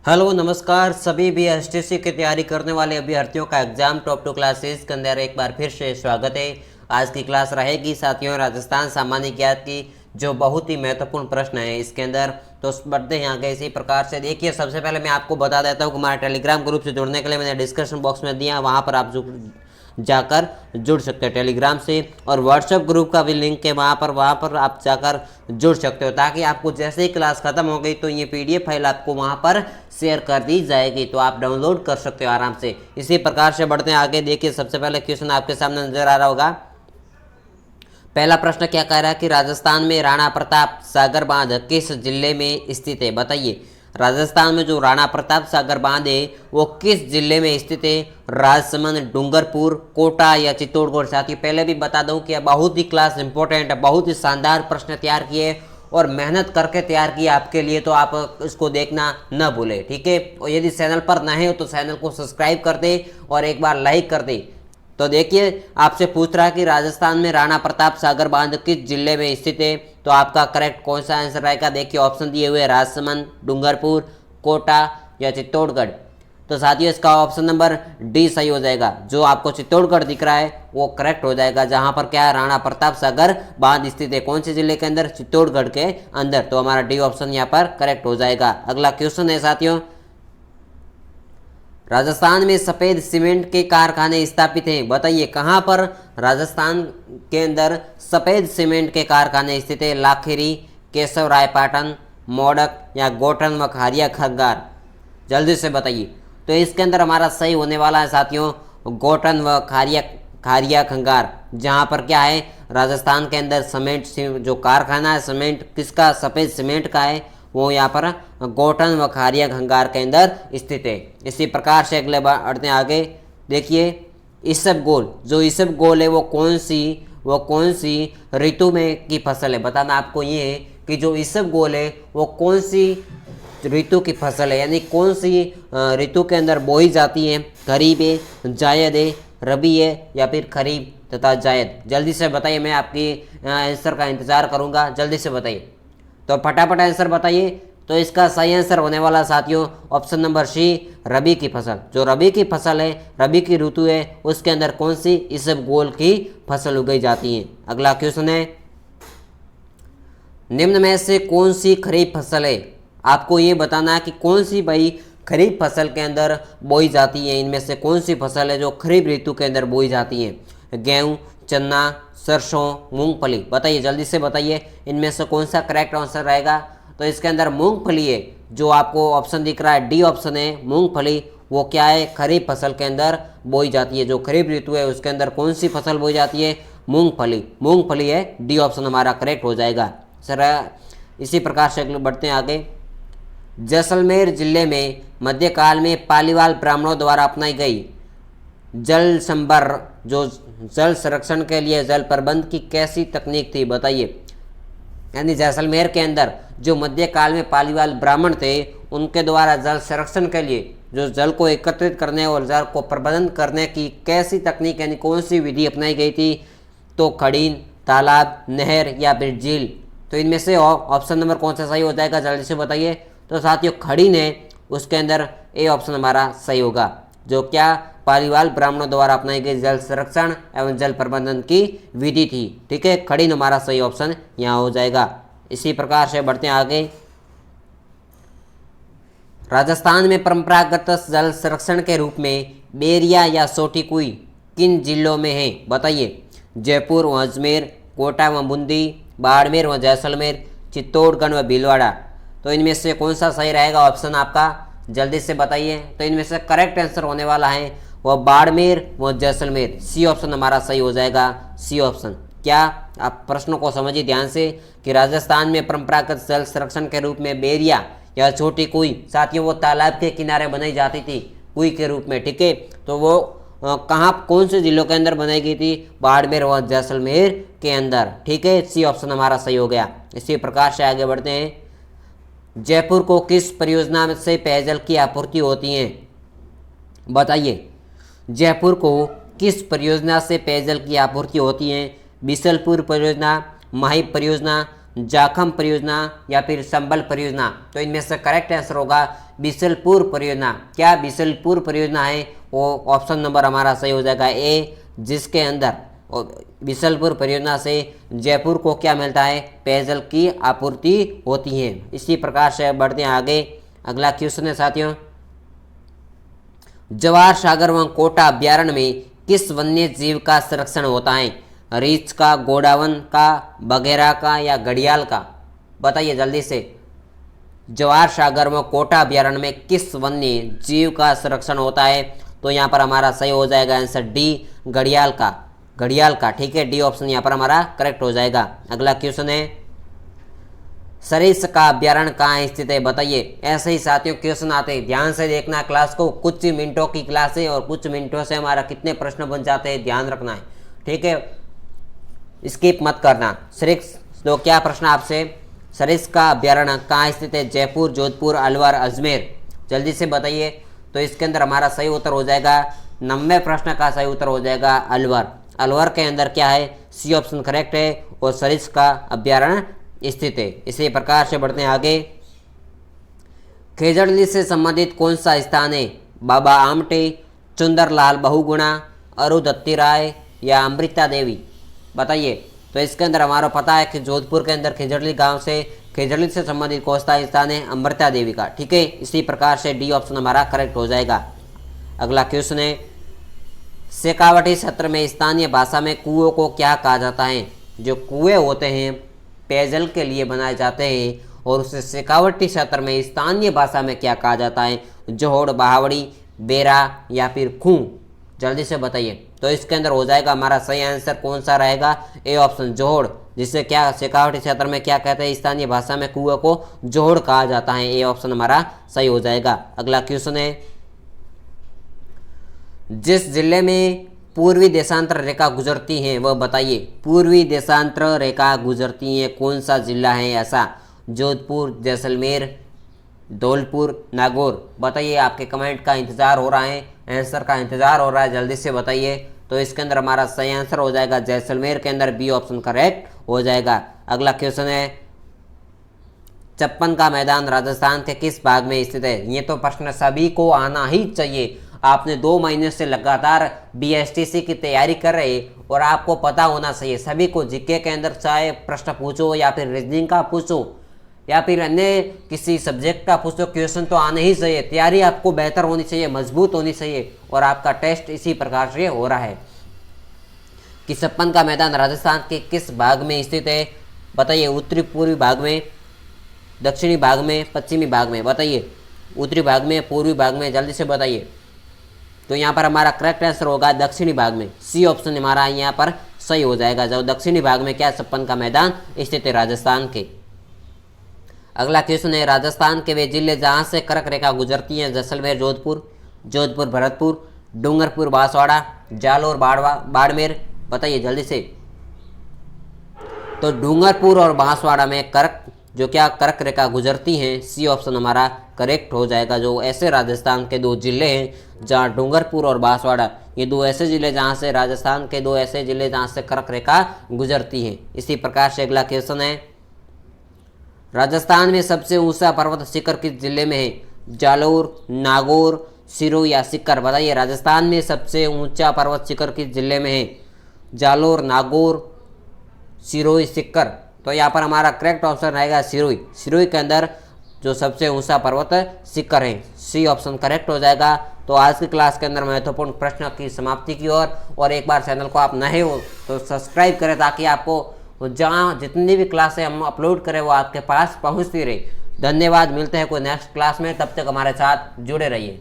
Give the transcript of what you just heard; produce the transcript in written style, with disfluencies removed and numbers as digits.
Hello नमस्कार सभी भी एसटीसी की तैयारी करने वाले अभ्यर्थियों का एग्जाम टॉप टू क्लासेस के अंदर एक बार फिर से स्वागत है। आज की क्लास रहेगी साथियों राजस्थान सामान्य ज्ञान की जो बहुत ही महत्वपूर्ण प्रश्न है इसके अंदर। तो बढ़ते हैं आगे इसी प्रकार से। देखिए सबसे पहले मैं आपको बता देता हूँ कि हमारे टेलीग्राम ग्रुप से जुड़ने के लिए मैंने डिस्क्रिप्शन बॉक्स में दिया, वहाँ पर आप जाकर जुड़ सकते हो टेलीग्राम से, और व्हाट्सएप ग्रुप का भी लिंक है वहाँ पर आप जाकर जुड़ सकते हो, ताकि आपको जैसे ही क्लास खत्म हो गई तो ये पीडीएफ फाइल आपको वहाँ पर शेयर कर दी जाएगी, तो आप डाउनलोड कर सकते हो आराम से। इसी प्रकार से बढ़ते हैं आगे। देखिए सबसे पहले क्वेश्चन आपके सामने नजर आ रहा होगा। पहला प्रश्न क्या कह रहा है कि राजस्थान में राणा प्रताप सागर बांध किस जिले में स्थित है? बताइए राजस्थान में जो राणा प्रताप सागर बांध है वो किस जिले में स्थित है? राजसमंद, डूंगरपुर, कोटा या चित्तौड़गढ़? साथियों पहले भी बता दूं कि बहुत ही क्लास इंपॉर्टेंट है, बहुत ही शानदार प्रश्न तैयार किए और मेहनत करके तैयार किया आपके लिए, तो आप इसको देखना न भूलें, ठीक है। और यदि चैनल पर नए हो तो चैनल को सब्सक्राइब कर दे और एक बार लाइक कर दे। तो देखिए आपसे पूछ रहा है कि राजस्थान में राणा प्रताप सागर बांध किस जिले में स्थित है, तो आपका करेक्ट कौन सा आंसर रहेगा? देखिए ऑप्शन दिए हुए राजसमंद, डूंगरपुर, कोटा या चित्तौड़गढ़। तो साथियों इसका ऑप्शन नंबर डी सही हो जाएगा। जो आपको चित्तौड़गढ़ दिख रहा है वो करेक्ट हो जाएगा, जहां पर क्या है राणा प्रताप सागर बांध स्थित है। कौन से जिले के अंदर? चित्तौड़गढ़ के अंदर। तो हमारा डी ऑप्शन यहाँ पर करेक्ट हो जाएगा। अगला क्वेश्चन है साथियों, राजस्थान में सफेद सीमेंट के कारखाने स्थापित हैं। बताइए कहाँ पर राजस्थान के अंदर सफेद सीमेंट के कारखाने स्थित है? लाखेरी, केशव रायपाटन, मोडक या गोठन व खारिया खंगार? जल्दी से बताइए। तो इसके अंदर हमारा सही होने वाला है साथियों गोठन व खारिया खंगार, जहाँ पर क्या है राजस्थान के अंदर सीमेंट जो कारखाना है सीमेंट किसका? सफेद सीमेंट का है, वो यहाँ पर गोठन व खारिया खंगार के अंदर स्थित है। इसी प्रकार से अगले बढ़ते हैं आगे। देखिए इसबगोल, जो इसबगोल है वो कौन सी ऋतु में की फसल है? बताना आपको ये है कि जो इसबगोल है वो कौन सी ऋतु की फसल है, यानी कौन सी ऋतु के अंदर बोई जाती है? खरीफ है, जायद है, रबी है या फिर खरीफ तथा जायद? जल्दी से बताइए, मैं आपकी आंसर का इंतजार करूंगा, जल्दी से बताइए। तो फटाफट आंसर बताइए। तो इसका सही आंसर होने वाला साथियों ऑप्शन नंबर सी रबी की फसल। जो रबी की फसल है, रबी की ऋतु है, उसके अंदर कौन सी इसबगोल की फसल उगाई जाती है। अगला क्वेश्चन है, निम्न में से कौन सी खरीफ फसल है? आपको ये बताना है कि कौन सी भाई खरीफ फसल के अंदर बोई जाती है। इनमें से कौन सी फसल है जो खरीफ ऋतु के अंदर बोई जाती है? गेहूं, चना, सरसों, मूंगफली? बताइए जल्दी से बताइए, इनमें से कौन सा करेक्ट आंसर रहेगा? तो इसके अंदर मूंगफली है, जो आपको ऑप्शन दिख रहा है डी ऑप्शन है मूंगफली, वो क्या है खरीफ फसल के अंदर बोई जाती है। जो खरीफ ऋतु है उसके अंदर कौन सी फसल बोई जाती है? मूंगफली है, डी ऑप्शन हमारा करेक्ट हो जाएगा सर। इसी प्रकार से अगले बढ़ते हैं आगे। जैसलमेर जिले में मध्यकाल में पालीवाल ब्राह्मणों द्वारा अपनाई गई जल संभर, जो जल संरक्षण के लिए जल प्रबंध की कैसी तकनीक थी? बताइए। यानी जैसलमेर के अंदर जो मध्यकाल में पालीवाल ब्राह्मण थे उनके द्वारा जल संरक्षण के लिए जो जल को एकत्रित करने और जल को प्रबंधन करने की कैसी तकनीक यानी कौन सी विधि अपनाई गई थी? तो खड़ीन, तालाब, नहर या फिर झील? तो इनमें से ऑप्शन नंबर कौन सा सही हो जाएगा? जल्दी से बताइए। तो साथियों खड़ीन है, उसके अंदर ए ऑप्शन हमारा सही होगा, जो क्या पालीवाल ब्राह्मणों द्वारा अपनाई गई जल संरक्षण एवं जल प्रबंधन की विधि थी, ठीक है। खड़ीन हमारा सही ऑप्शन यहाँ हो जाएगा। इसी प्रकार से बढ़ते हैं आगे। राजस्थान में परंपरागत जल संरक्षण के रूप में बेरिया या सोटी कुई किन जिलों में है? बताइए। जयपुर व अजमेर, कोटा व बूंदी, बाड़मेर व जैसलमेर, चित्तौड़गढ़ व भीलवाड़ा? तो इनमें से कौन सा सही रहेगा ऑप्शन आपका? जल्दी से बताइए। तो इनमें से करेक्ट आंसर होने वाला है वह बाड़मेर व जैसलमेर, सी ऑप्शन हमारा सही हो जाएगा, सी ऑप्शन। क्या आप प्रश्नों को समझिए ध्यान से कि राजस्थान में परंपरागत जल संरक्षण के रूप में बेरिया या छोटी कुई, साथियों वो तालाब के किनारे बनाई जाती थी कुई के रूप में, ठीक है। तो वो कहाँ कौन से जिलों के अंदर बनाई गई थी? बाड़मेर व जैसलमेर के अंदर, ठीक है। सी ऑप्शन हमारा सही हो गया। इसी प्रकार से आगे बढ़ते हैं। जयपुर को किस परियोजना से पेयजल की आपूर्ति होती है? बताइए। जयपुर को किस परियोजना से पेयजल की आपूर्ति होती है? बिसलपुर परियोजना, माहिब परियोजना, जाखम परियोजना या फिर संबल परियोजना? तो इनमें से करेक्ट आंसर होगा बिसलपुर परियोजना, क्या बिसलपुर परियोजना है? वो ऑप्शन नंबर हमारा सही हो जाएगा ए, जिसके अंदर बिसलपुर परियोजना से जयपुर को क्या मिलता है? पेयजल की आपूर्ति होती है। इसी प्रकार से बढ़ते हैं आगे। अगला क्वेश्चन है साथियों, जवाहर सागर व कोटा अभ्यारण्य में किस वन्य जीव का संरक्षण होता है? रीछ का, गोडावन का, बघेरा का या घड़ियाल का? बताइए जल्दी से। जवाहर सागर व कोटा अभ्यारण्य में किस वन्य जीव का संरक्षण होता है? तो यहाँ पर हमारा सही हो जाएगा आंसर डी, घड़ियाल का, घड़ियाल का। ठीक है, डी ऑप्शन यहाँ पर हमारा करेक्ट हो जाएगा। अगला क्वेश्चन है, सरिस का अभ्यारण्य कहाँ स्थित है? बताइए। ऐसे ही साथियों क्वेश्चन आते हैं, ध्यान से देखना क्लास को। कुछ ही मिनटों की क्लास है और कुछ मिनटों से हमारा कितने प्रश्न बन जाते हैं, ध्यान रखना है। ठीक है, स्किप मत करना। सरिस, तो क्या प्रश्न आपसे, सरिस का अभ्यारण्य कहाँ स्थित है? जयपुर, जोधपुर, अलवर, अजमेर? जल्दी से बताइए। तो इसके अंदर हमारा सही उत्तर हो जाएगा 90 प्रश्न का सही उत्तर हो जाएगा अलवर। अलवर के अंदर क्या है? सी ऑप्शन करेक्ट है और सरिस का अभ्यारण्य स्थित है। इसी प्रकार से बढ़ते हैं आगे। खेजड़ली से संबंधित कौन सा स्थान है? बाबा आमटे, चुंदरलाल बहुगुणा, अरुधत्ती राय या अमृता देवी? बताइए। तो इसके अंदर हमारा पता है कि जोधपुर के अंदर खेजड़ली गांव से, खेजड़ली से संबंधित कौन सा स्थान है? अमृता देवी का। ठीक है, इसी प्रकार से डी ऑप्शन हमारा करेक्ट हो जाएगा। अगला क्वेश्चन है, शेखावटी क्षेत्र में स्थानीय भाषा में कुओं को क्या कहा जाता है? जो कुएं होते हैं पेयजल के लिए बनाए जाते हैं, और उसे शेखावटी क्षेत्र में स्थानीय भाषा में क्या कहा जाता है? जोहड़, बावड़ी, बेरा या फिर खूह? जल्दी से बताइए। तो इसके अंदर हो जाएगा हमारा सही आंसर कौन सा रहेगा? ए ऑप्शन, जोहड़, जिसे क्या शेखावटी क्षेत्र में क्या कहते हैं? स्थानीय भाषा में कुएं को जोहड़ कहा जाता है। ए ऑप्शन हमारा सही हो जाएगा। अगला क्वेश्चन है, जिस जिले में पूर्वी देशांतर रेखा गुजरती है वह बताइए। पूर्वी देशांतर रेखा गुजरती है, कौन सा जिला है ऐसा? जोधपुर, जैसलमेर, धौलपुर, नागौर? बताइए, आपके कमेंट का इंतजार हो रहा है, आंसर का इंतजार हो रहा है, जल्दी से बताइए। तो इसके अंदर हमारा सही आंसर हो जाएगा जैसलमेर के अंदर, बी ऑप्शन करेक्ट हो जाएगा। अगला क्वेश्चन है, चप्पन का मैदान राजस्थान के किस भाग में स्थित है? ये तो प्रश्न सभी को आना ही चाहिए। आपने 2 महीने से लगातार बीएसटीसी की तैयारी कर रहे और आपको पता होना चाहिए। सभी को जीके के अंदर चाहे प्रश्न पूछो या फिर रीजनिंग का पूछो या फिर अन्य किसी सब्जेक्ट का पूछो, क्वेश्चन तो आने ही चाहिए। तैयारी आपको बेहतर होनी चाहिए, मजबूत होनी चाहिए। और आपका टेस्ट इसी प्रकार से हो रहा है कि चप्पन का मैदान राजस्थान के किस भाग में स्थित है? बताइए। उत्तरी पूर्वी भाग में, दक्षिणी भाग में, पश्चिमी भाग में? बताइए। उत्तरी भाग में, पूर्वी भाग में? जल्दी से बताइए। तो यहाँ पर हमारा करेक्ट आंसर होगा दक्षिणी भाग में। सी ऑप्शन हमारा यहाँ पर सही हो जाएगा। जो दक्षिणी भाग में क्या चप्पन का मैदान स्थित है राजस्थान के। अगला क्वेश्चन है, राजस्थान के वे जिले जहाँ से कर्क रेखा गुजरती है? जैसलमेर, जोधपुर, जोधपुर भरतपुर, डूंगरपुर बांसवाड़ा, जालोर बाड़मेर? बताइए जल्दी से। तो डूंगरपुर और बांसवाड़ा में कर्क, जो क्या कर्क रेखा गुजरती हैं, सी ऑप्शन हमारा करेक्ट हो जाएगा। जो ऐसे राजस्थान के 2 जिले हैं जहाँ डूंगरपुर और बांसवाड़ा, ये 2 ऐसे जिले जहाँ से, राजस्थान के 2 ऐसे जिले जहाँ से कर्क रेखा गुजरती है। इसी प्रकार से अगला क्वेश्चन है, राजस्थान में सबसे ऊंचा पर्वत शिखर किस जिले में है? जालोर, नागौर, सिरोही या सीकर? बताइए। राजस्थान में सबसे ऊंचा पर्वत शिखर किस जिले में है? जालोर, नागौर, सिरोही, सीकर? तो यहाँ पर हमारा करेक्ट ऑप्शन रहेगा सिरोही। सिरोही के अंदर जो सबसे ऊंचा पर्वत शिखर है, सी ऑप्शन करेक्ट हो जाएगा। तो आज की क्लास के अंदर महत्वपूर्ण प्रश्न की समाप्ति की ओर। और एक बार चैनल को आप नए हो तो सब्सक्राइब करें, ताकि आपको जहाँ जितनी भी क्लासें हम अपलोड करें वो आपके पास पहुँचती रहे। धन्यवाद। मिलते हैं कोई नेक्स्ट क्लास में, तब तक हमारे साथ जुड़े रहिए।